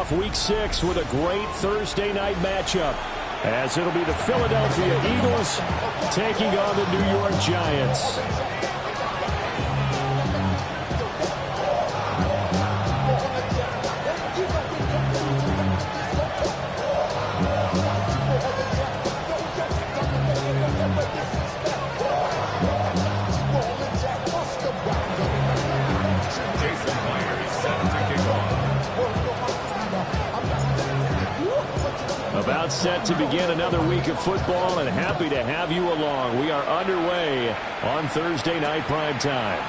off Week 6 with a great Thursday night matchup, as it'll be the Philadelphia Eagles taking on the New York Giants. About set to begin another week of football, and happy to have you along. We are underway on Thursday night primetime.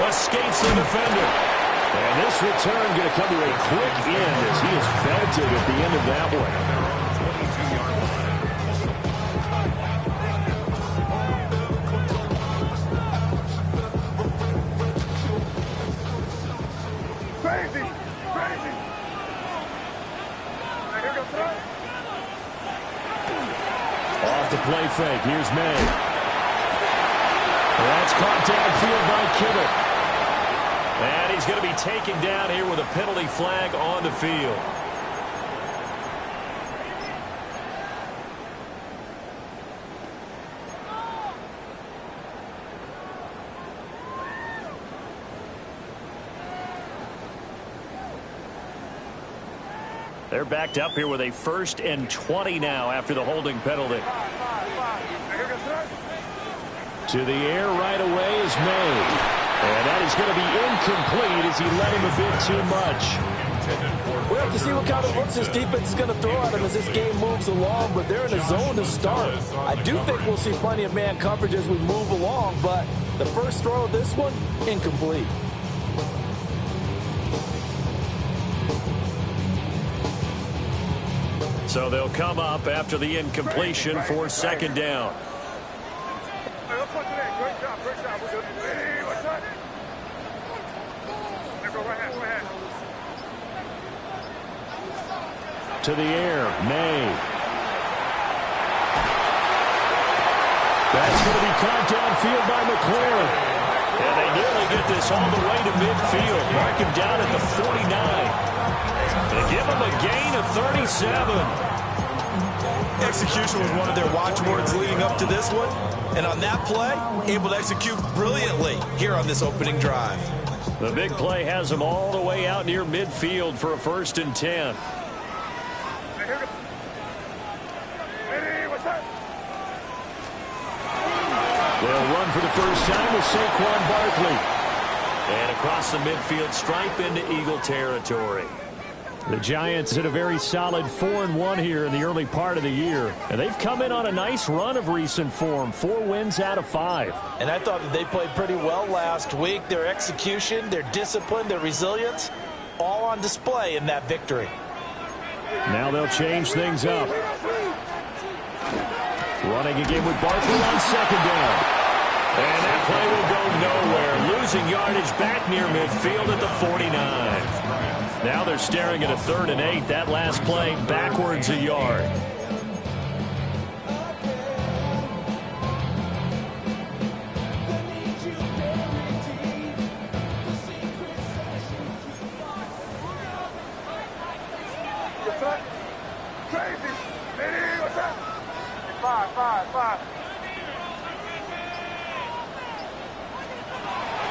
Escapes the defender. And this return going to come to a quick end as he is belted at the end of that one. Play fake. Here's May. That's caught downfield by Kittle. And he's going to be taken down here with a penalty flag on the field. They're backed up here with a 1st and 20 now after the holding penalty. To the air right away is May. And that is going to be incomplete as he let him a bit too much. We'll have to see what kind of looks this defense is going to throw at him as this game moves along, but they're in a zone to start. I do think we'll see plenty of man coverage as we move along, but the first throw of this one, incomplete. So they'll come up after the incompletion for 2nd down. To the air, May. That's going to be caught downfield by McLaurin. And they nearly get this all the way to midfield. Mark him down at the 49. They give him a gain of 37. Execution was one of their watchwords leading up to this one. And on that play, able to execute brilliantly here on this opening drive. The big play has him all the way out near midfield for a 1st and 10. They'll run for the first time with Saquon Barkley. And across the midfield stripe into Eagle territory. The Giants had a very solid 4-1 here in the early part of the year. And they've come in on a nice run of recent form. 4 wins out of 5. And I thought that they played pretty well last week. Their execution, their discipline, their resilience, all on display in that victory. Now they'll change things up. Running again with Barkley on 2nd down. And that play will go nowhere. Losing yardage back near midfield at the 49. Now they're staring at a 3rd and 8. That last play backwards a yard.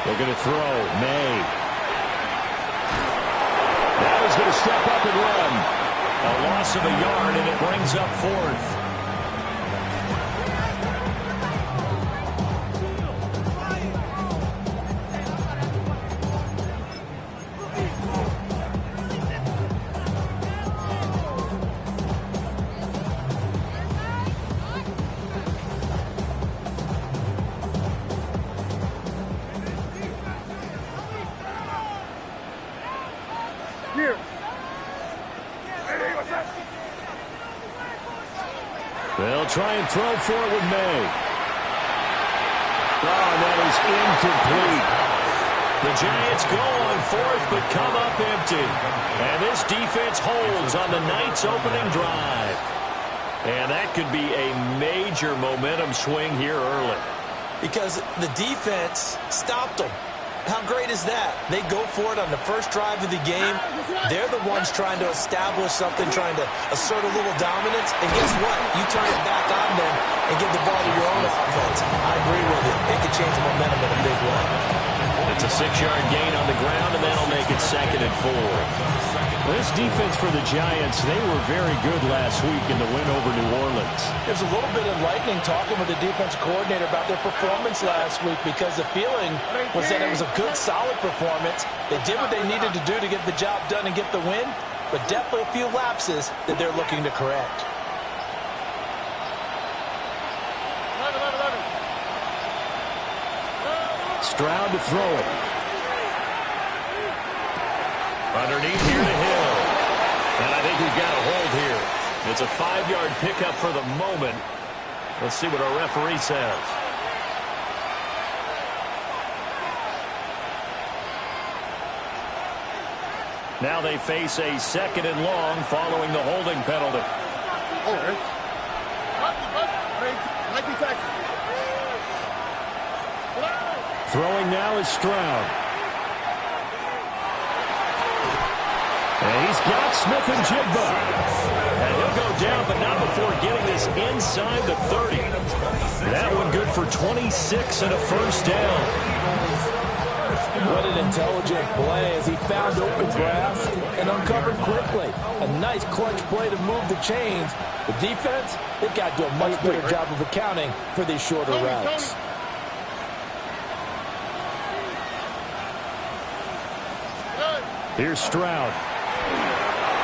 They're going to throw. May. Now he's going to step up and run. A loss of a yard, and it brings up 4th. They'll try and throw for it with May. Oh, and that is incomplete. The Giants go on 4th but come up empty. And this defense holds on the night's opening drive. And that could be a major momentum swing here early. Because the defense stopped them. How great is that? They go for it on the first drive of the game. They're the ones trying to establish something, trying to assert a little dominance. And guess what? You turn it back on them and give the ball to your own offense. I agree with you. It could change the momentum in a big way. It's a 6-yard gain on the ground, and that'll make it 2nd and 4. This defense for the Giants, they were very good last week in the win over New Orleans. It was a little bit enlightening talking with the defense coordinator about their performance last week because the feeling was that it was a good, solid performance. They did what they needed to do to get the job done and get the win, but definitely a few lapses that they're looking to correct. Stroud to throw it. Underneath here to Hill. And I think we've got a hold here. It's a 5-yard pickup for the moment. Let's see what our referee says. Now they face a 2nd and long following the holding penalty. Throwing now is Stroud. And he's got Smith-Njigba. And he'll go down, but not before getting this inside the 30. That one good for 26 and a first down. What an intelligent play as he found open grass and uncovered quickly. A nice clutch play to move the chains. The defense, they've got to do a much better job of accounting for these shorter routes. Here's Stroud.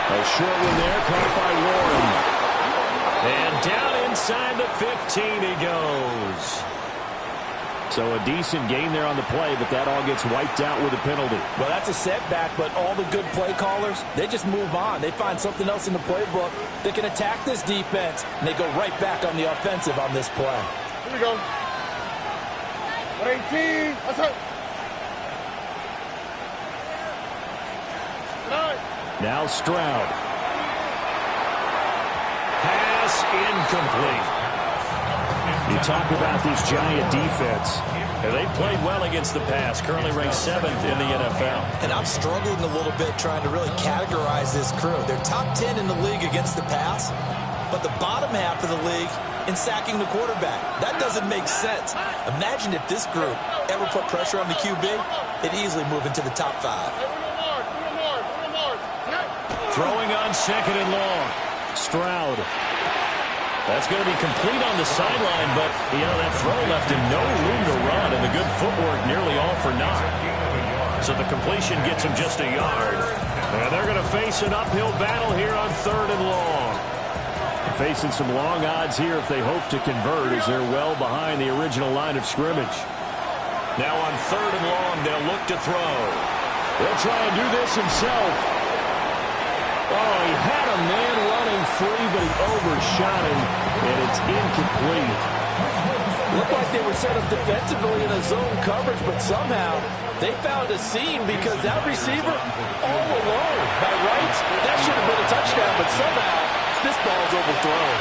A short one there, caught by Warren. And down inside the 15 he goes. So a decent gain there on the play, but that all gets wiped out with a penalty. Well, that's a setback, but all the good play callers, they just move on. They find something else in the playbook that can attack this defense, and they go right back on the offensive on this play. Here we go. 18. Let's go. Now Stroud. Pass incomplete. You talk about this Giant defense. They played well against the pass, currently ranked 7th in the NFL. And I'm struggling a little bit trying to really categorize this crew. They're top 10 in the league against the pass, but the bottom half of the league in sacking the quarterback. That doesn't make sense. Imagine if this group ever put pressure on the QB, it'd easily move into the top 5. Throwing on 2nd and long. Stroud. That's going to be complete on the sideline, but, you know, that throw left him no room to run, and the good footwork nearly all for naught. So the completion gets him just a yard. And they're going to face an uphill battle here on 3rd and long. Facing some long odds here if they hope to convert, as they're well behind the original line of scrimmage. Now on 3rd and long, they'll look to throw. They'll try and do this himself. Oh, he had a man running free, but he overshot him, and it's incomplete. Looked like they were set up defensively in a zone coverage, but somehow they found a seam because that receiver all alone. By rights, that should have been a touchdown, but somehow this ball's overthrown.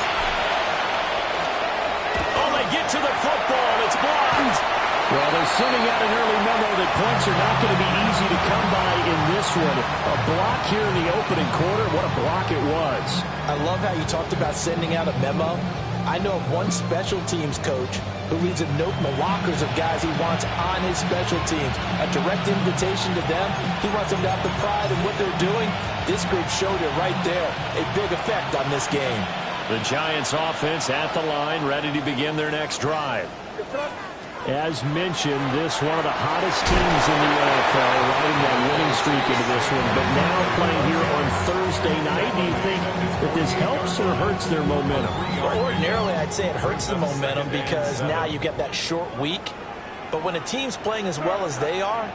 Oh, they get to the football, and it's blocked. Well, they're sending out an early memo that points are not going to be easy to come by in this one. A block here in the opening quarter. What a block it was. I love how you talked about sending out a memo. I know of one special teams coach who leaves a note in the lockers of guys he wants on his special teams. A direct invitation to them. He wants them to have the pride in what they're doing. This group showed it right there. A big effect on this game. The Giants offense at the line, ready to begin their next drive. As mentioned, this one of the hottest teams in the NFL, riding that winning streak into this one. But now playing here on Thursday night, do you think that this helps or hurts their momentum? Well, ordinarily, I'd say it hurts the momentum because now you get that short week. But when a team's playing as well as they are,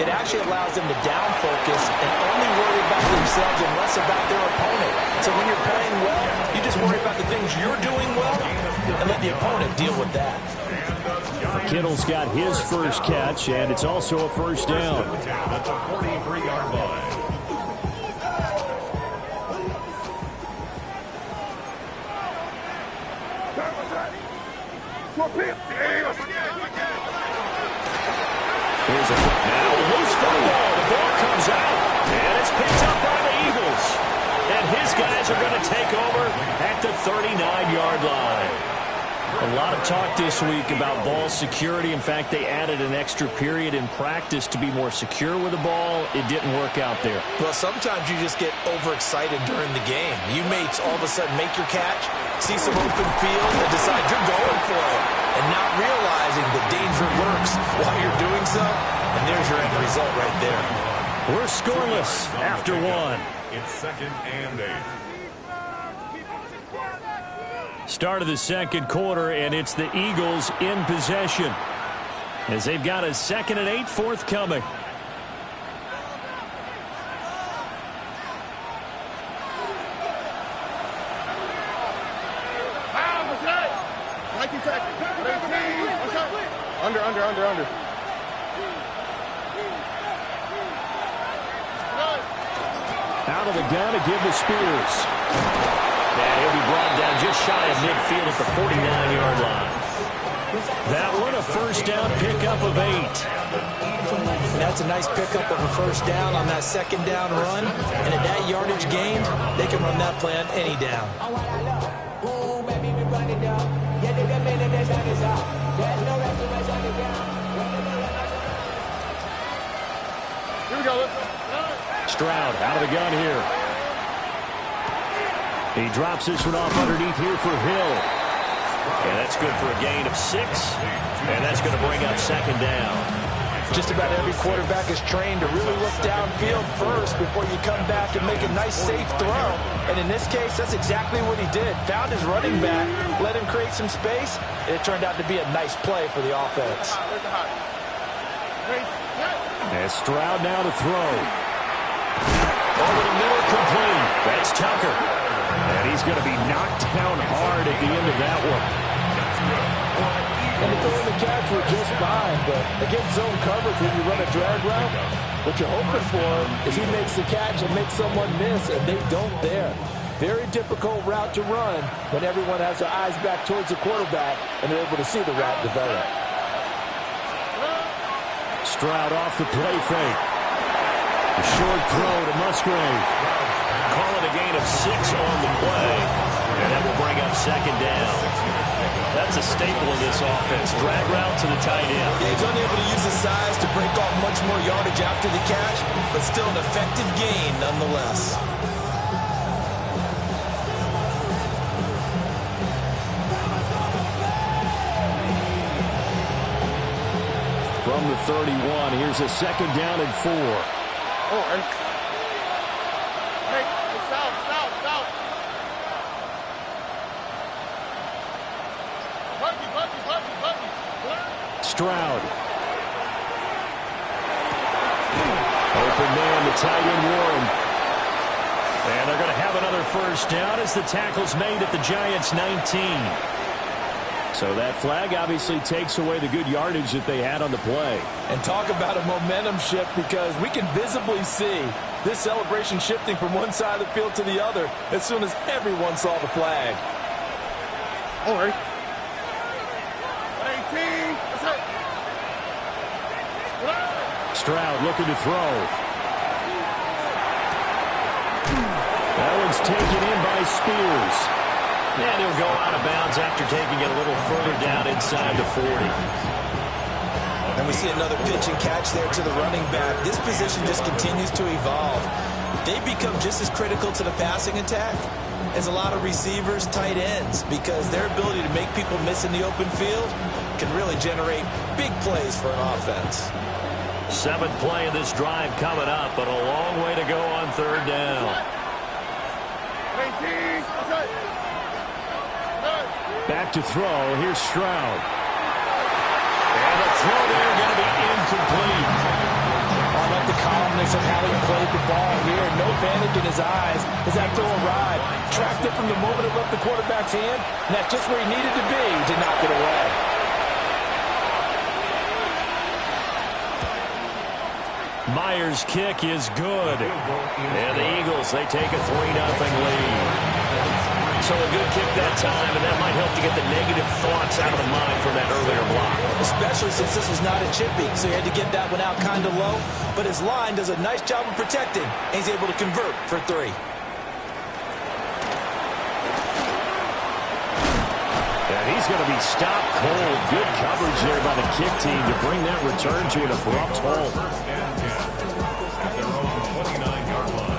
it actually allows them to down focus and only worry about themselves and less about their opponent. So when you're playing well, you just worry about the things you're doing well and let the opponent deal with that. Kittle's got his first catch, and it's also a first down. At the 43-yard line. Here's a Eagles are going to take over at the 39-yard line. A lot of talk this week about ball security. In fact, they added an extra period in practice to be more secure with the ball. It didn't work out there. Well, sometimes you just get overexcited during the game. You may all of a sudden make your catch, see some open field, and decide you're going for it, and not realizing the danger lurks while you're doing so. And there's your end result right there. We're scoreless after one. It's 2nd and 8. Start of the second quarter, and it's the Eagles in possession as they've got a 2nd and 8 forthcoming. Under. Out of the gun to give to Spears. And he'll be brought down just shy of midfield at the 49-yard line. That one a first down pickup of 8. And that's a nice pickup of a first down on that second down run. And at that yardage gained, they can run that play on any down. Here we go. Stroud out of the gun here. He drops this one off underneath here for Hill. And that's good for a gain of 6. And that's going to bring up second down. Just about every quarterback is trained to really look downfield first before you come back and make a nice, safe throw. And in this case, that's exactly what he did. Found his running back, let him create some space, and it turned out to be a nice play for the offense. And Stroud now to throw. Over the middle, complete. That's Tucker. And he's going to be knocked down hard at the end of that one. And the throw and the catch were just fine, but against zone coverage when you run a drag route, what you're hoping for is he makes the catch and makes someone miss, and they don't there. Very difficult route to run when everyone has their eyes back towards the quarterback and they're able to see the route develop. Stroud off the play fake. A short throw to Musgrave. Call it a gain of 6 on the play. And that will bring up second down. That's a staple of this offense. Drag route to the tight end. Yeah, he's unable to use his size to break off much more yardage after the catch, but still an effective gain nonetheless. From the 31, here's a second down and 4. Oh, and hey, south. Stroud. Open man, the tight end Warren. And they're going to have another first down as the tackle's made at the Giants' 19. So that flag obviously takes away the good yardage that they had on the play. And talk about a momentum shift, because we can visibly see this celebration shifting from one side of the field to the other as soon as everyone saw the flag. All right. Stroud looking to throw. That one's taken in by Spears. And he'll go out of bounds after taking it a little further down inside the 40. And we see another pitch and catch there to the running back. This position just continues to evolve. They become just as critical to the passing attack as a lot of receivers, tight ends, because their ability to make people miss in the open field can really generate big plays for an offense. 7th play of this drive coming up, but a long way to go on third down. Back to throw. Here's Stroud. And the throw there going to be incomplete. I like the calmness of how he played the ball here. No panic in his eyes as that throw arrived. Tracked it from the moment it left the quarterback's hand, and that's just where he needed to be to knock it away. Myers' kick is good. And the Eagles, they take a 3-0 lead. So a good kick that time, and that might help to get the negative thoughts out of the mind from that earlier block. Especially since this was not a chippy, so he had to get that one out kind of low. But his line does a nice job of protecting, and he's able to convert for 3. He's going to be stopped cold. Good coverage there by the kick team to bring that return to an abrupt halt. First and 10 at their own 29-yard line.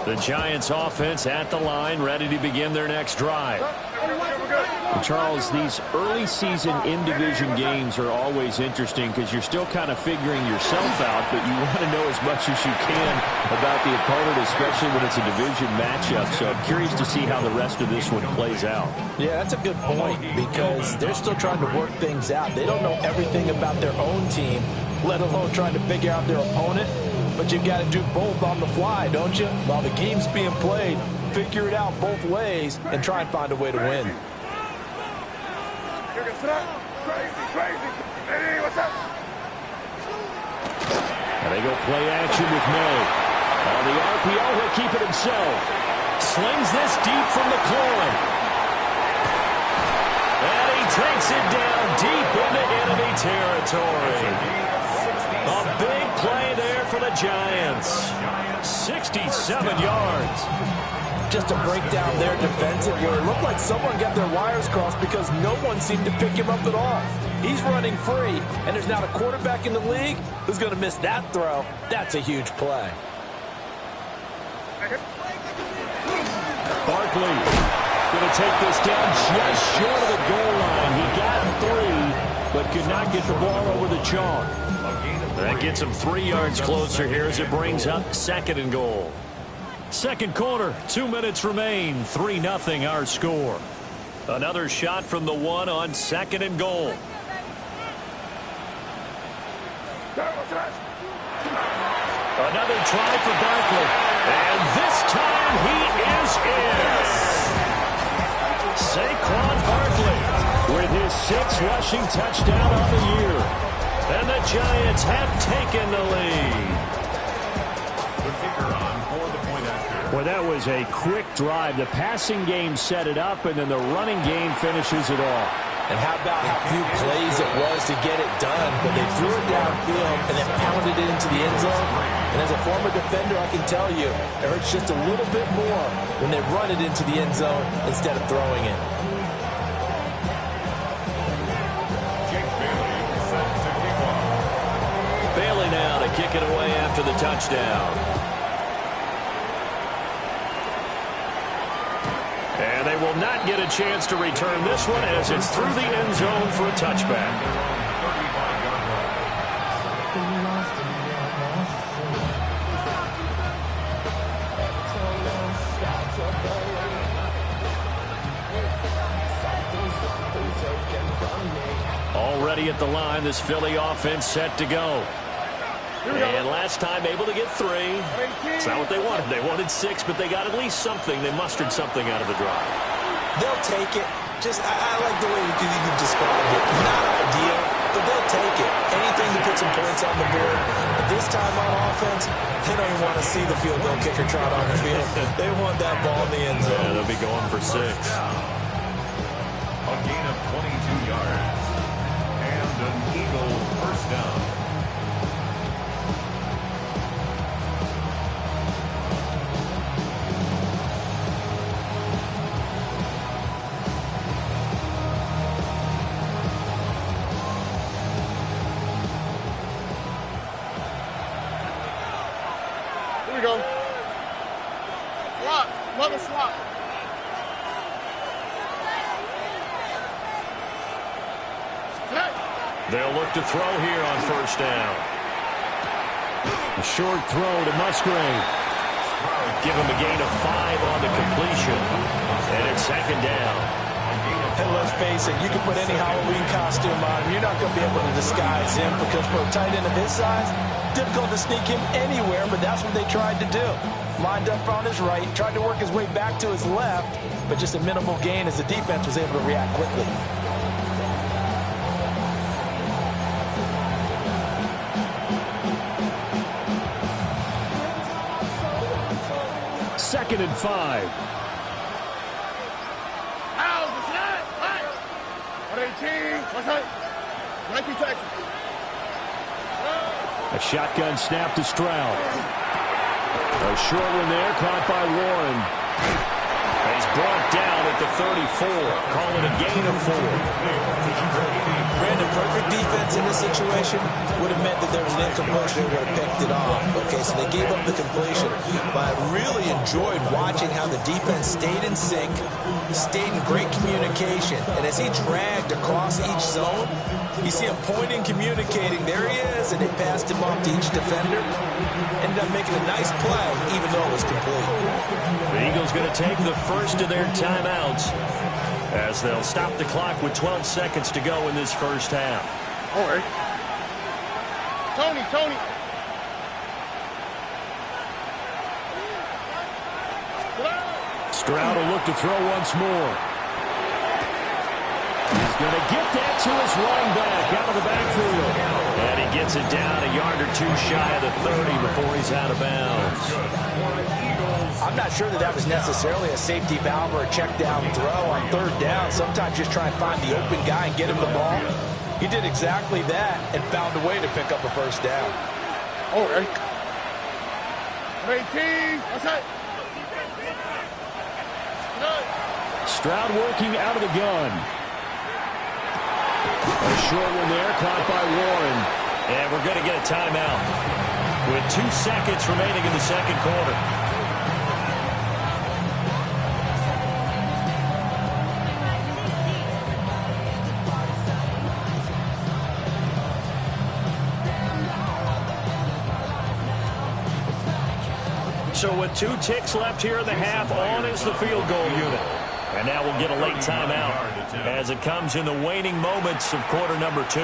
The Giants offense at the line, ready to begin their next drive. And Charles, these early season in-division games are always interesting because you're still kind of figuring yourself out, but you want to know as much as you can about the opponent, especially when it's a division matchup. So I'm curious to see how the rest of this one plays out. Yeah, that's a good point because they're still trying to work things out. They don't know everything about their own team, let alone trying to figure out their opponent. But you've got to do both on the fly, don't you? While the game's being played, figure it out both ways and try and find a way to win. And they go play action with May. On the RPO, he'll keep it himself. Slings this deep from the corner. And he takes it down deep into enemy territory. A big play there for the Giants. 67 yards. Just a breakdown there defensively. It looked like someone got their wires crossed because no one seemed to pick him up at all. He's running free, and there's not a quarterback in the league who's going to miss that throw. That's a huge play. Barkley going to take this down just short of the goal line. He got 3, but could not get the ball over the chalk. That gets him 3 yards closer here as it brings up 2nd and goal. Second quarter, 2 minutes remain. 3-0 our score. Another shot from the 1 on 2nd and goal. Another try for Barkley. And this time he is in. Saquon Barkley with his 6th rushing touchdown on the year. And the Giants have taken the lead. The kicker on for the point after. Well, that was a quick drive. The passing game set it up, and then the running game finishes it off. And how about how few plays it was to get it done, but they threw it downfield and then pounded it into the end zone. And as a former defender, I can tell you, it hurts just a little bit more when they run it into the end zone instead of throwing it. Jake Bailey set to kick off. Bailey now to kick it away after the touchdown. And they will not get a chance to return this one as it's through the end zone for a touchback. 35-yard line. Already at the line, this Philly offense set to go. And last time able to get 3. It's not what they wanted. They wanted 6, but they got at least something. They mustered something out of the drive. They'll take it. Just, I like the way you described it. Not ideal, but they'll take it. Anything to put some points on the board. But this time on offense, they don't even want to see the field goal kicker trot on the field. They want that ball in the end zone. Yeah, they'll be going for 6. A gain of 22 yards. And an Eagle first down. Here we go. Swap. Another swap. They'll look to throw here on first down. A short throw to Musgrave. Give him a gain of 5 on the completion. And it's 2nd down. And let's face it, you can put any Halloween costume on him. You're not going to be able to disguise him because for a tight end of his size, difficult to sneak him anywhere, but that's what they tried to do. Lined up on his right, tried to work his way back to his left, but just a minimal gain as the defense was able to react quickly. Second and 5. How's the snap? 118. What's that? 19 Texas. A shotgun snap to Stroud. A short one there, caught by Warren. He's brought down at the 34. Call it a gain of 4. Brandon, perfect defense in this situation would have meant that there was an incompletion that would have picked it off. Okay, so they gave up the completion. But I really enjoyed watching how the defense stayed in sync, stayed in great communication. And as he dragged across each zone, you see him pointing, communicating. There he is, and they passed him off to each defender. Ended up making a nice play, even though it was complete. The Eagles going to take the first of their timeouts as they'll stop the clock with 12 seconds to go in this first half. All right. Tony. Stroud will look to throw once more. He's going to get that to his running back out of the backfield. And he gets it down a yard or two shy of the 30 before he's out of bounds. I'm not sure that was necessarily a safety valve or a check down throw on third down. Sometimes just try and find the open guy and get him the ball. He did exactly that and found a way to pick up a first down. All right. 18. That's it. Stroud working out of the gun. A short one there, caught by Warren. And we're going to get a timeout with 2 seconds remaining in the second quarter. So with 2 ticks left here in the half, on is the field goal unit. And now we'll get a late timeout as it comes in the waning moments of quarter number 2.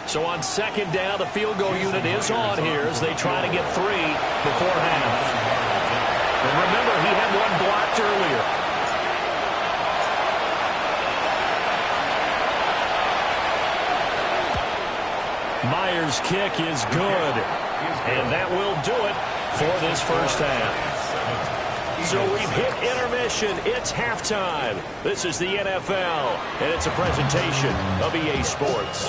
So on second down, the field goal unit is on here as they try to get 3 before half. And remember, he had one blocked earlier. Myers' kick is good, and that will do it for this first half. So we've hit intermission. It's halftime. This is the NFL, and it's a presentation of EA Sports.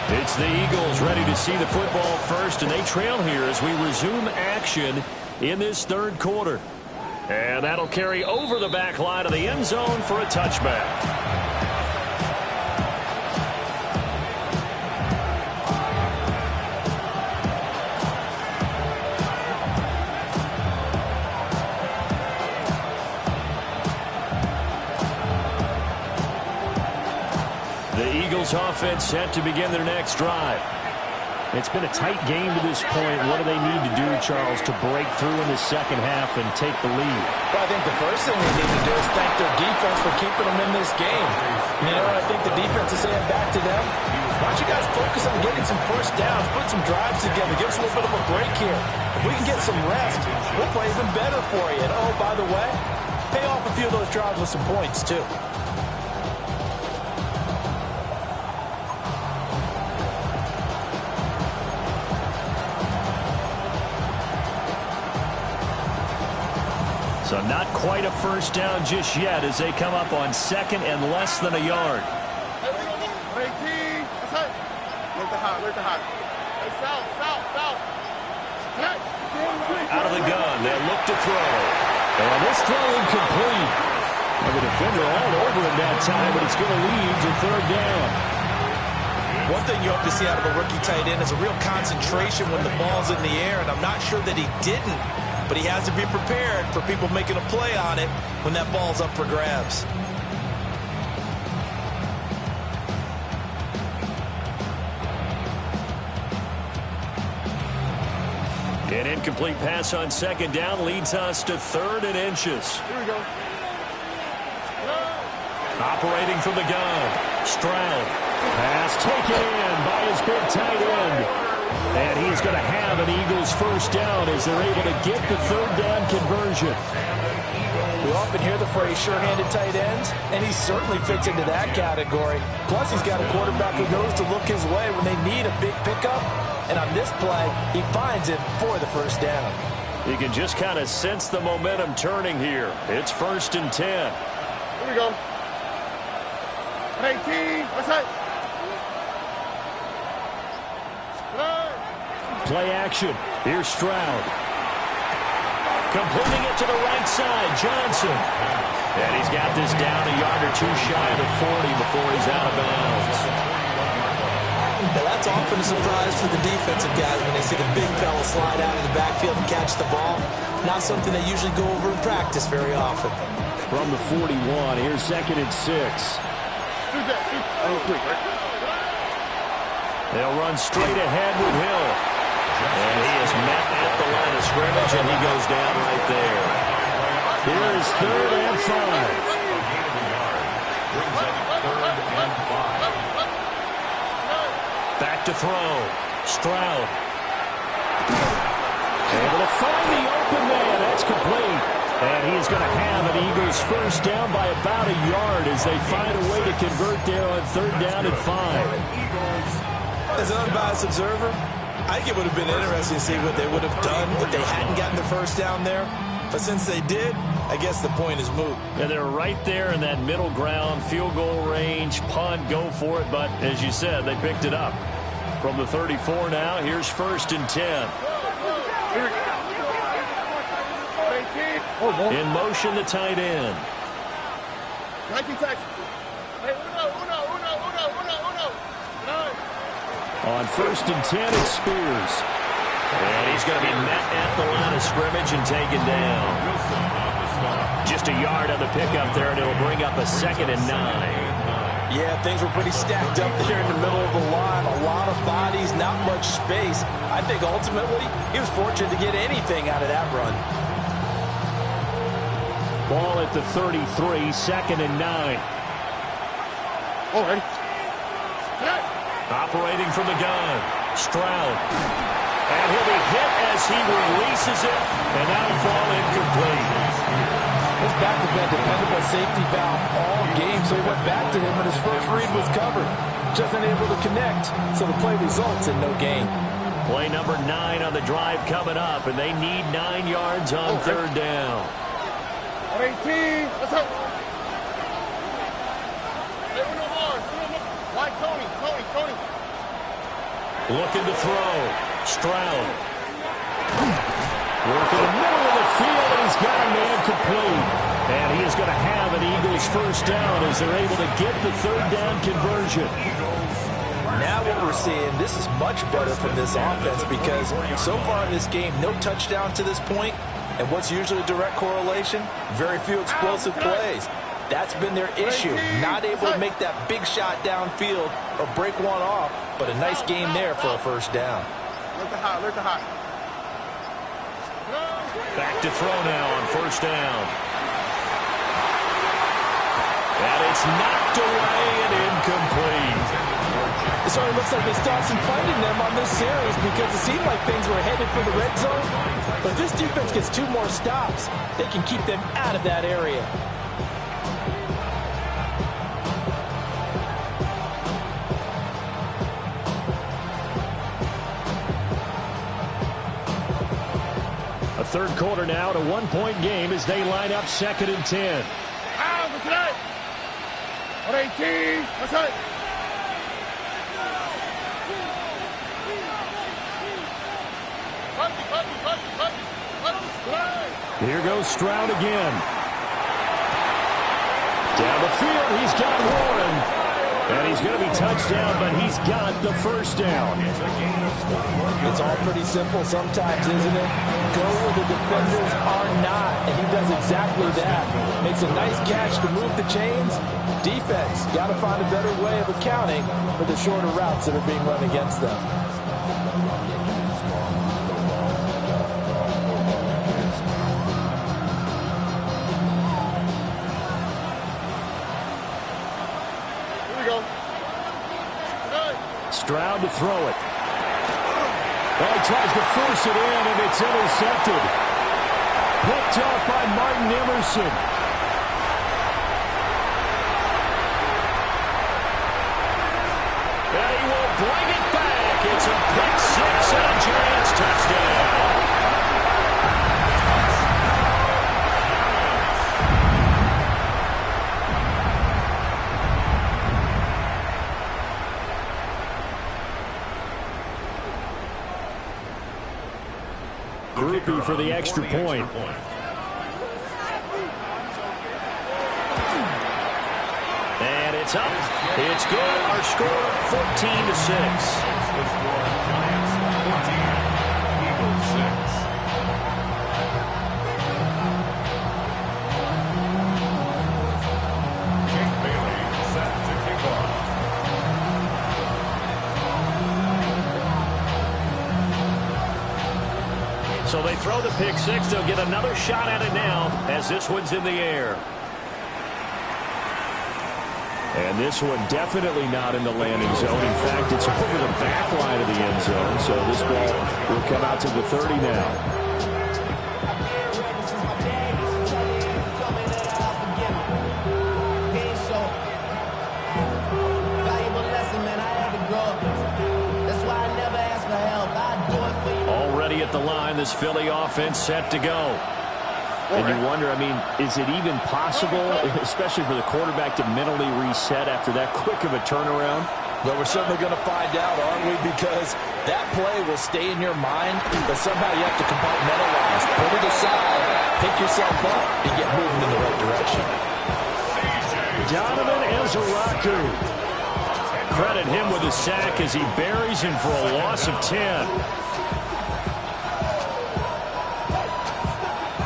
It's the Eagles ready to see the football first, and they trail here as we resume action in this third quarter. And that'll carry over the back line of the end zone for a touchback. Offense set to begin their next drive. It's been a tight game to this point. What do they need to do, Charles, to break through in the second half and take the lead? Well, I think the first thing they need to do is thank their defense for keeping them in this game. You know, I think the defense is saying back to them, why don't you guys focus on getting some first downs, put some drives together, give us a little bit of a break here. If we can get some rest, we'll play even better for you. And, oh, by the way, pay off a few of those drives with some points, too. So not quite a first down just yet as they come up on second and less than a yard. 18. That's it. Look the hot. Out of the gun, they'll look to throw. And this throw incomplete. And the defender all over him that time, but it's going to lead to third down. One thing you hope to see out of a rookie tight end is a real concentration when the ball's in the air, and I'm not sure that he didn't. But he has to be prepared for people making a play on it when that ball's up for grabs. An incomplete pass on second down leads us to third and inches. Here we go. Operating from the gun, Stroud. Pass taken in by his big tight end. And he is going to have an Eagles first down as they're able to get the third down conversion. We often hear the phrase sure-handed tight ends, and he certainly fits into that category. Plus, he's got a quarterback who knows to look his way when they need a big pickup. And on this play, he finds it for the first down. You can just kind of sense the momentum turning here. It's 1st and 10. Here we go. 18. What's that? Play action. Here's Stroud. Completing it to the right side, Johnson. And he's got this down a yard or two shy of the 40 before he's out of bounds. Now that's often a surprise for the defensive guys when they see the big fella slide out of the backfield and catch the ball. Not something they usually go over in practice very often. From the 41, here's 2nd and 6. They'll run straight ahead with Hill. And he is met at the line of scrimmage, and he goes down right there. Here is 3rd and 5. Back to throw. Stroud. Able to find the open man. That's complete. And he is going to have an Eagles first down by about a yard as they find a way to convert there on 3rd down and 5. As an unbiased observer, I think it would have been interesting to see what they would have done if they hadn't gotten the first down there. But since they did, I guess the point is moot. And they're right there in that middle ground, field goal range, punt, go for it. But as you said, they picked it up. From the 34 now, here's 1st and 10. In motion, the tight end. 19 seconds. Hey, uno. On 1st and 10, it's Spears. And he's going to be met at the line of scrimmage and taken down. Just a yard on the pickup there, and it'll bring up a 2nd and 9. Yeah, things were pretty stacked up there in the middle of the line. A lot of bodies, not much space. I think ultimately he was fortunate to get anything out of that run. Ball at the 33, 2nd and 9. All right. Operating from the gun, Stroud. And he'll be hit as he releases it, and that'll fall incomplete. His back has been a dependable safety valve all game, so he went back to him, and his first read was covered. Just unable to connect, so the play results in no gain. Play number 9 on the drive coming up, and they need 9 yards on 3rd down. 18. Let's go. Hey, uno more. Why Tony? Looking to throw. Stroud. Working the middle of the field, and he's got a man complete. And he is going to have an Eagles first down as they're able to get the 3rd down conversion. Now what we're seeing, this is much better from this offense because so far in this game, no touchdown to this point. And what's usually a direct correlation? Very few explosive plays. That's been their issue. Not able to make that big shot downfield or break one off, but a nice game there for a first down. Look the hot. Back to throw now on 1st down. And it's knocked away and incomplete. It sort of looks like they stopped some fight in them on this series because it seemed like things were headed for the red zone. But if this defense gets 2 more stops, they can keep them out of that area. A 3rd quarter now to 1-point game as they line up 2nd and 10. Out of the play. 18. Let's go. Here goes Stroud again. Down the field, he's got Warren. And he's going to be touched down, but he's got the first down. It's all pretty simple sometimes, isn't it? Go where the defenders are not, and he does exactly that. Makes a nice catch to move the chains. Defense, got to find a better way of accounting for the shorter routes that are being run against them. Stroud to throw it. Oh, he tries to force it in, and it's intercepted. Picked up by Martin Emerson. And he will bring it back. It's a pick six and a Giants touchdown. Groupie for the extra point. And it's up. It's good. Our score 14-6. The score, Giants 14, Eagles 6. Jake Bailey set to kick off. So they throw the pick six. They'll get another shot at it now as this one's in the air. And this one definitely not in the landing zone. In fact, it's over the back line of the end zone. So this ball will come out to the 30 now. Already at the line, this Philly offense set to go. And you wonder, I mean, is it even possible, especially for the quarterback, to mentally reset after that quick of a turnaround? Well, we're certainly going to find out, aren't we? Because that play will stay in your mind, but somehow you have to compartmentalize. Put it aside, pick yourself up, and get moving in the right direction. Donovan Ezeraku. Credit him with a sack as he buries him for a loss of 10.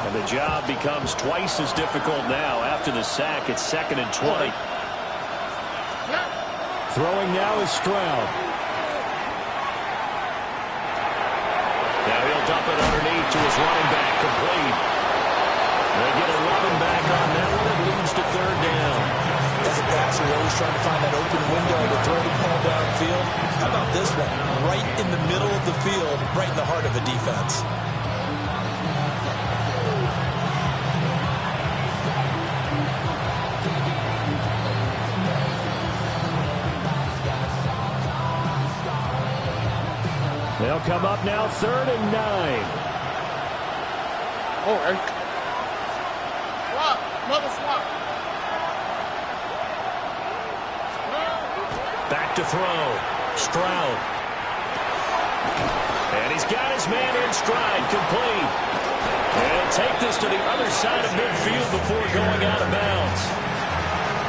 The job becomes twice as difficult now after the sack. It's 2nd and 20. Throwing now is Stroud. Now he'll dump it underneath to his running back, complete. They get a running back on that one. It leads to 3rd down. As a passer, you're always trying to find that open window to throw the ball downfield. How about this one? Right in the middle of the field, right in the heart of a defense. They'll come up now 3rd and 9. Oh, hey. Swap. Another swap. Back to throw. Stroud. And he's got his man in stride, complete. And he'll take this to the other side of midfield before going out of bounds.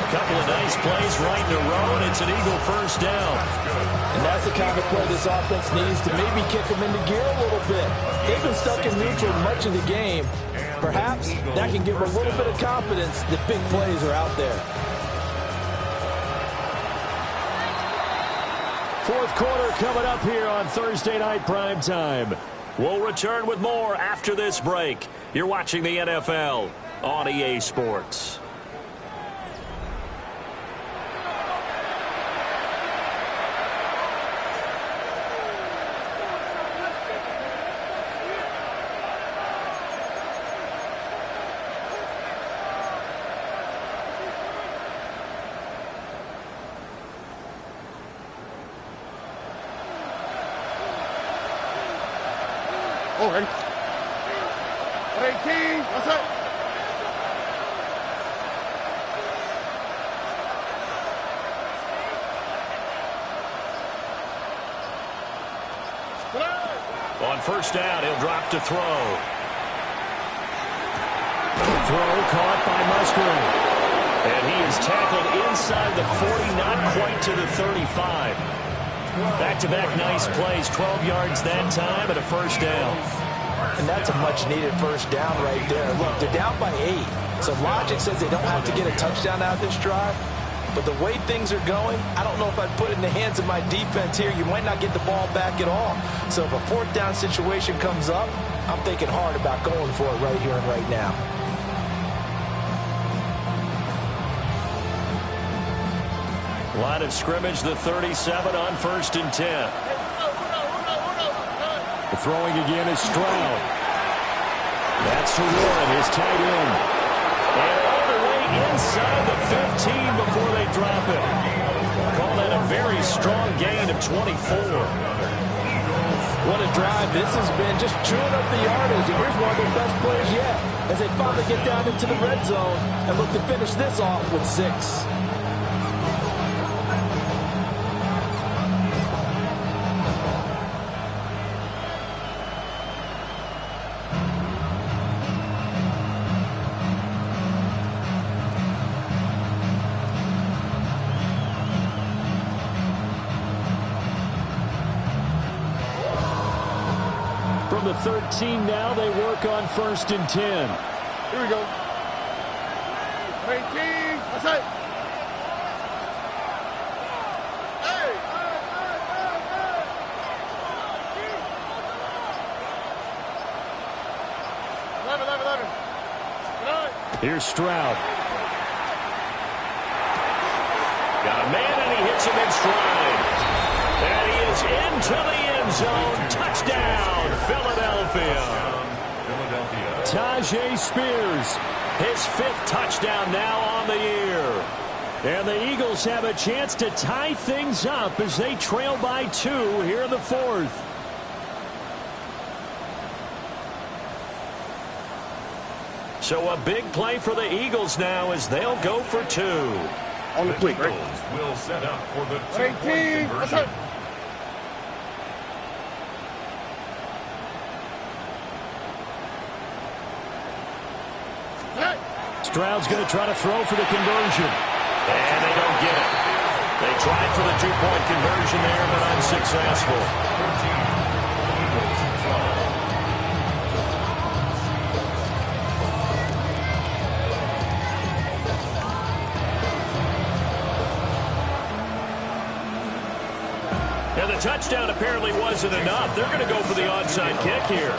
A couple of nice plays right in a row, and it's an Eagle 1st down. And that's the kind of play this offense needs to maybe kick them into gear a little bit. They've been stuck in neutral much of the game. Perhaps that can give them a little bit of confidence that big plays are out there. 4th quarter coming up here on Thursday Night Primetime. We'll return with more after this break. You're watching the NFL on EA Sports. Oh, ready. 18. That's it. On 1st down, he'll drop to throw. Throw caught by Musgrave. And he is tackled inside the 40, not quite to the 35. Back-to-back nice plays, 12 yards that time and a 1st down. And that's a much-needed 1st down right there. Look, they're down by 8. So logic says they don't have to get a touchdown out of this drive. But the way things are going, I don't know if I'd put it in the hands of my defense here. You might not get the ball back at all. So if a 4th down situation comes up, I'm thinking hard about going for it right here and right now. Line of scrimmage, the 37 on 1st and 10. throwing again is Stroud. That's to Warren, his tight end. And all the way inside the 15 before they drop it. Call that a very strong gain of 24. What a drive this has been, just chewing up the yardage. And here's one of their best plays yet as they finally get down into the red zone and look to finish this off with 6. From the 13 now, they work on 1st and 10. Here we go. 18. That's it. Hey. 11. Here's Stroud. Got a man, and he hits him in stride. And he is into the end zone. Touchdown, Philadelphia. Tyjae Spears, his 5th touchdown now on the year. And the Eagles have a chance to tie things up as they trail by 2 here in the 4th. So a big play for the Eagles now as they'll go for 2. On the quick, right? Eagles will set up for the 18. That's conversion. it. Stroud's going to try to throw for the conversion. And they don't get it. They tried for the 2-point conversion there, but unsuccessful. 13. And the touchdown apparently wasn't enough. They're going to go for the onside kick here.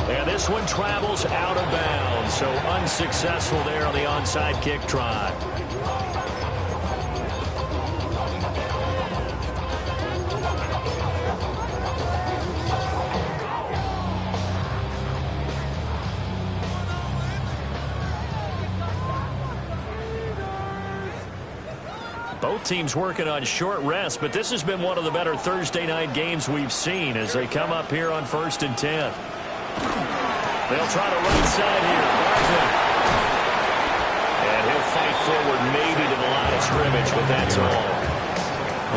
And this one travels out of bounds, so unsuccessful there on the onside kick try. Both teams working on short rest, but this has been one of the better Thursday night games we've seen as they come up here on 1st and 10. They'll try to right side here. Barkley. And he'll fight forward maybe to the line of scrimmage, but that's all.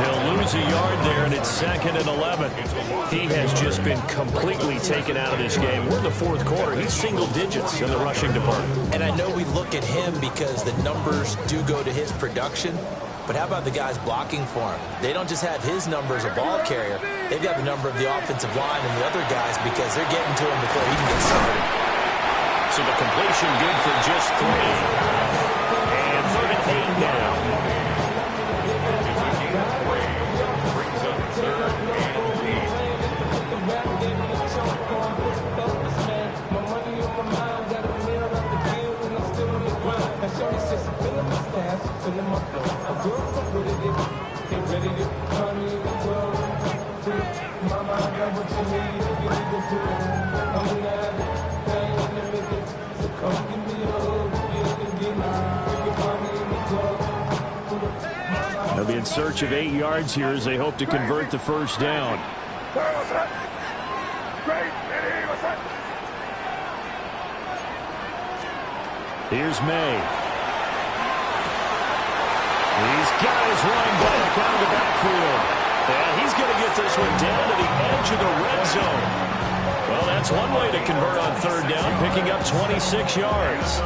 He'll lose a yard there, and it's 2nd and 11. He has just been completely taken out of this game. We're in the 4th quarter. He's single digits in the rushing department. And I know we look at him because the numbers do go to his production. But how about the guys blocking for him? They don't just have his number as a ball carrier. They've got the number of the offensive line and the other guys because they're getting to him before he can get started. So the completion good for just 3. And 3rd and 8 now. Brings up 3rd and 8. They'll be in search of 8 yards here as they hope to convert the 1st down. Here's May. He's got his running back out of the backfield. And he's going to get this one down to the edge of the red zone. Well, that's one way to convert on 3rd down, picking up 26 yards.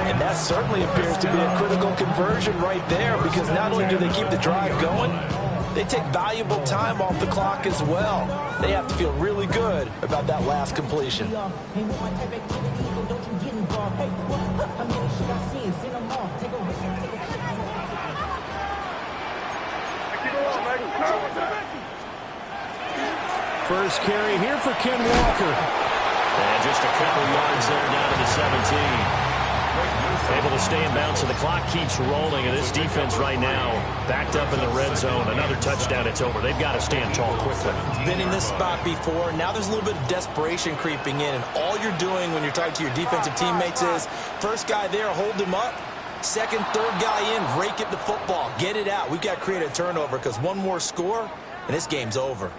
And that certainly appears to be a critical conversion right there because not only do they keep the drive going, they take valuable time off the clock as well. They have to feel really good about that last completion. First carry here for Ken Walker. And just a couple yards there down to the 17. Able to stay in bounds, so the clock keeps rolling, and this defense right now backed up in the red zone. Another touchdown, it's over. They've got to stand tall quickly. Been in this spot before. Now there's a little bit of desperation creeping in, and all you're doing when you're talking to your defensive teammates is, first guy there, hold him up. Second, third guy in, rake at the football. Get it out. We've got to create a turnover because one more score, and this game's over.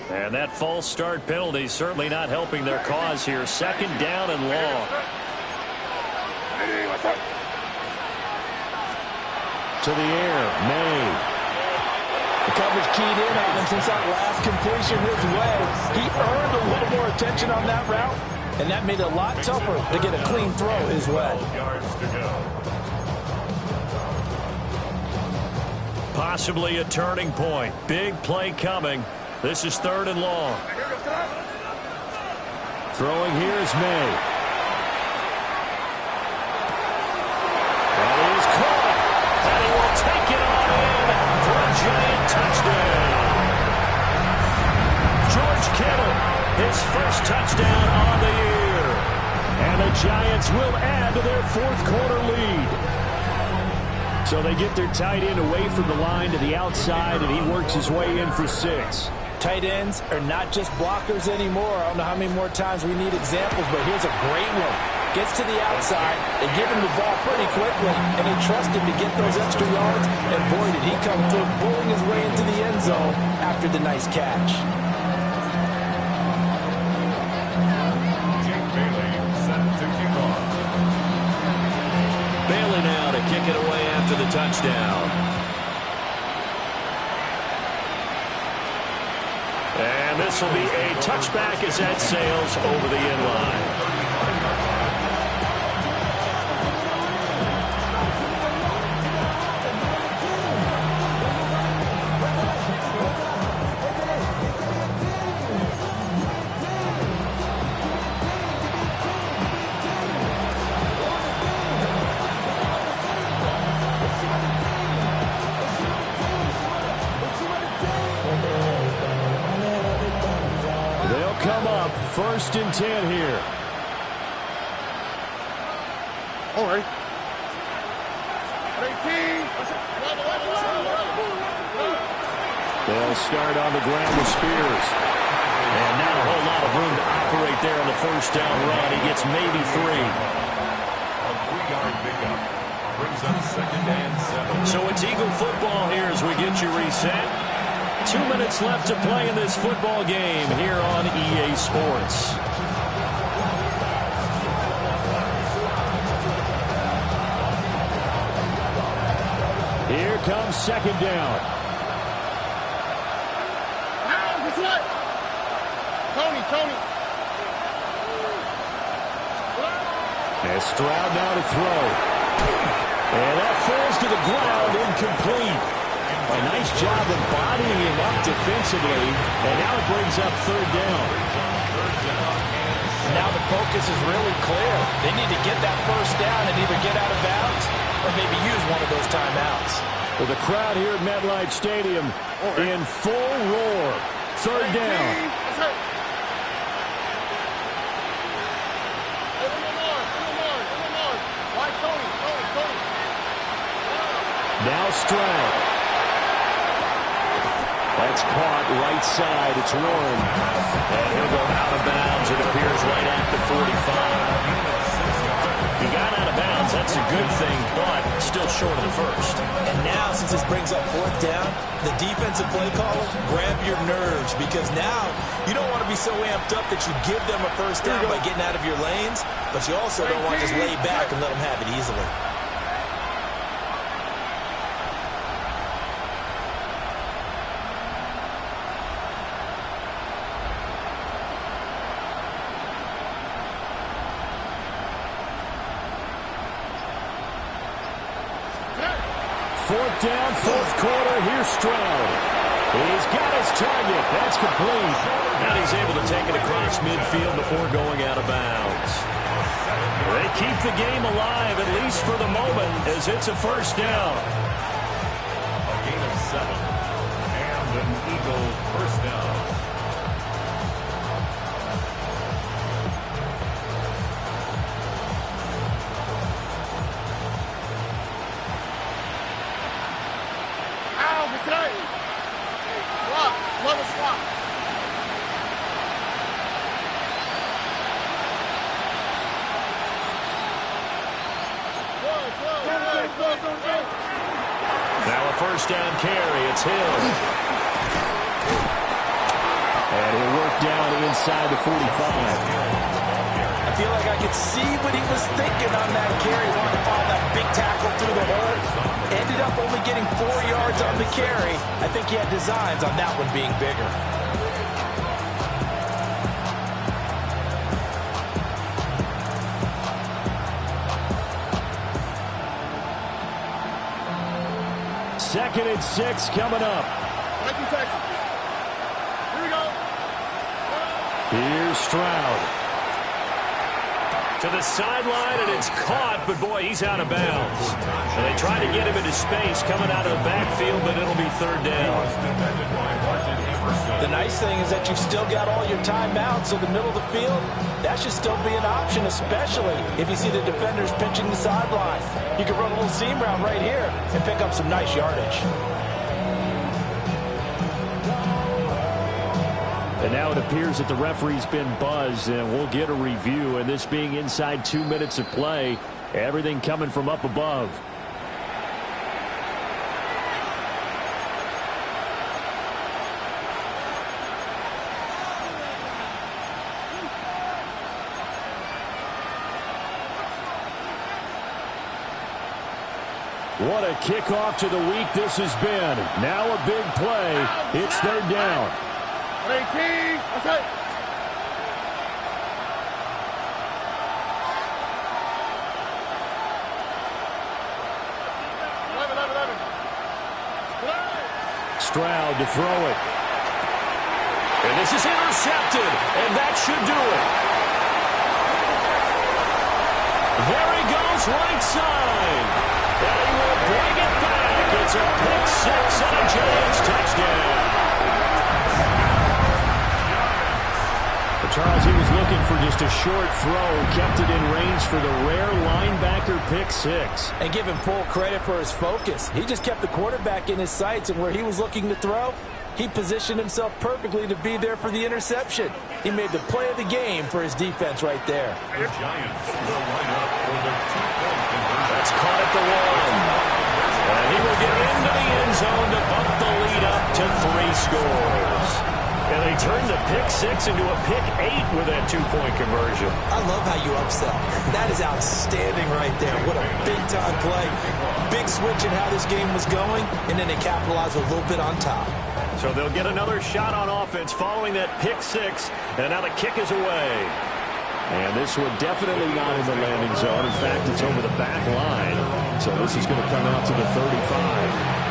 And that false start penalty certainly not helping their cause here. Second down and long. To the air, May. The coverage keyed in on him since that last completion his way. He earned a little more attention on that route, and that made it a lot tougher to get a clean throw his way. 12 yards to go. Possibly a turning point. Big play coming. This is third and long. Throwing here is May. And he is caught. And he will take it on in for a giant touchdown. George Kittle, his first touchdown on the year. And the Giants will add to their fourth quarter lead. So they get their tight end away from the line to the outside, and he works his way in for 6. Tight ends are not just blockers anymore. I don't know how many more times we need examples, but here's a great one. Gets to the outside, they give him the ball pretty quickly, and they trust him to get those extra yards, and boy, did he come through, bulling his way into the end zone after the nice catch. Jake Bailey set to kick off. Bailey now to kick it away after the touchdown. And this will be a touchback as that sails over the end line. Come up, 1st and 10 here. All right. They'll start on the ground with Spears. And not a whole lot of room to operate there on the first down run. He gets maybe 3. A 3-yard pickup brings up 2nd and 7. So it's Eagle football here as we get you reset. 2 minutes left to play in this football game here on EA Sports. Here comes 2nd down. Tony. And Stroud now to throw. And that falls to the ground, incomplete. A nice job of bodying him up defensively, and now it brings up 3rd down. Now the focus is really clear. They need to get that first down and either get out of bounds or maybe use one of those timeouts. Well, the crowd here at MetLife Stadium in full roar. 3rd down. Now Stroud. That's caught right side. It's Warren. And he'll go out of bounds. It appears right at the 45. He got out of bounds. That's a good thing, but still short of the first. And now, since this brings up 4th down, the defensive play caller, grab your nerves, because now you don't want to be so amped up that you give them a first down by getting out of your lanes, but you also don't want to just lay back and let them have it easily. Fourth down, fourth quarter. Here's Stroud. He's got his target. That's complete. And he's able to take it across midfield before going out of bounds. They keep the game alive, at least for the moment, as it's a first down. A gain of 7. And a Eagle first down. Now a first down carry. It's Hill. And he'll work down inside the 45. I feel like I could see what he was thinking on that carry. Wanted to find that big tackle through the hole. Ended up only getting 4 yards on the carry. I think he had designs on that one being bigger. Second and 6 coming up. Thank you, Texas. Here we go. Here's Stroud. To the sideline, and it's caught, but boy, he's out of bounds. And they try to get him into space coming out of the backfield, but it'll be third down. The nice thing is that you've still got all your timeouts, so the middle of the field, that should still be an option, especially if you see the defenders pinching the sideline. You can run a little seam route right here and pick up some nice yardage. And now it appears that the referee's been buzzed, and we'll get a review. And this being inside 2 minutes of play, everything coming from up above. What a kickoff to the week this has been. Now a big play. It's third down. 18, that's it. Stroud to throw it. And this is intercepted, and that should do it. There he goes, right side. And he will bring it back. It's a pick six and a Giants touchdown. Charles, he was looking for just a short throw, kept it in range for the rare linebacker pick six. And give him full credit for his focus. He just kept the quarterback in his sights, and where he was looking to throw, he positioned himself perfectly to be there for the interception. He made the play of the game for his defense right there. The Giants will line up for the 2-point conversion. That's caught at the 1. And he will get into the end zone to bump the lead up to 3 scores. And they turned the pick six into a pick 8 with that 2-point conversion. I love how you upsell. That is outstanding right there. What a big-time play. Big switch in how this game was going, and then they capitalized a little bit on top. So they'll get another shot on offense following that pick six, and now the kick is away. And this one definitely not in the landing zone. In fact, it's over the back line. So this is going to come out to the 35.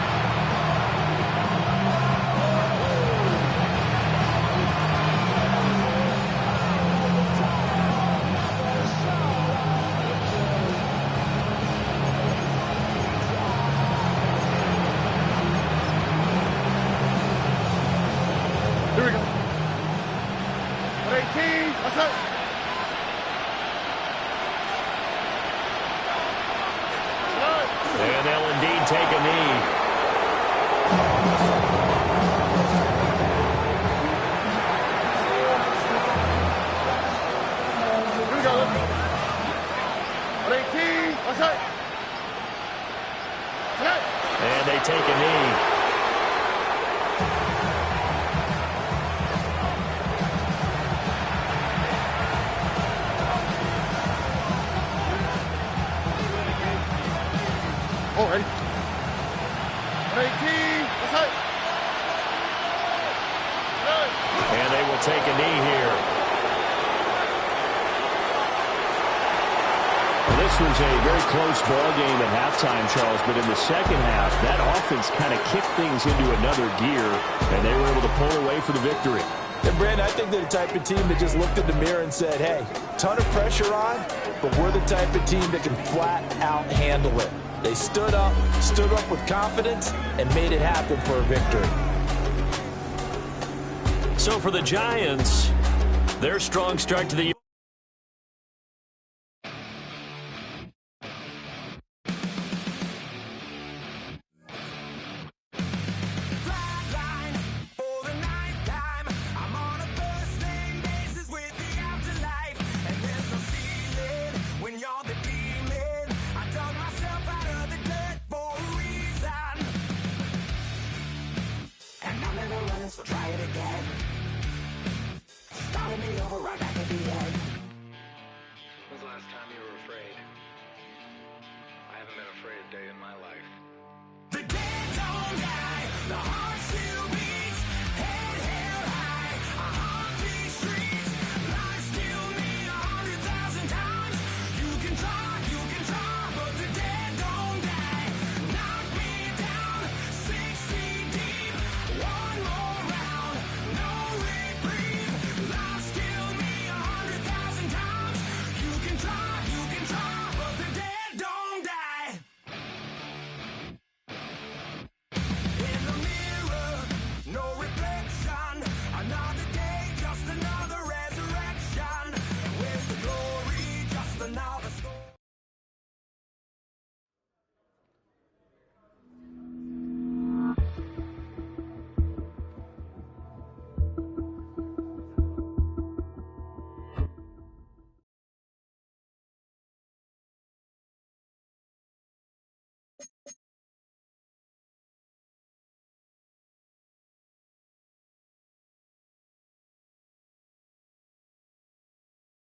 Here we go. 18, that's it. And they'll indeed take a knee. Here we go. 18, that's it. And they take a knee. Oh, ready? 18, that's it. And they will take a knee here. Well, this was a very close ball game at halftime, Charles, but in the second half, that offense kind of kicked things into another gear, and they were able to pull away for the victory. And, Brandon, I think they're the type of team that just looked in the mirror and said, hey, ton of pressure on, but we're the type of team that can flat out handle it. They stood up with confidence, and made it happen for a victory. So for the Giants, their strong start to the year. So try it again. Starting me over right back at the end. When's the last time you were afraid? I haven't been afraid a day in my life. The dead don't die, the heart still beats, head held high, I haunt these streets, life still me 100,000 times. You can try, but the dead don't die. Knock me down, 6 feet deep, one more round, no reprieve, life still me 100,000 times. You can try, but the dead don't die. In the mirror, no reflection. Another day, just another resurrection. Where's the glory? Just another story.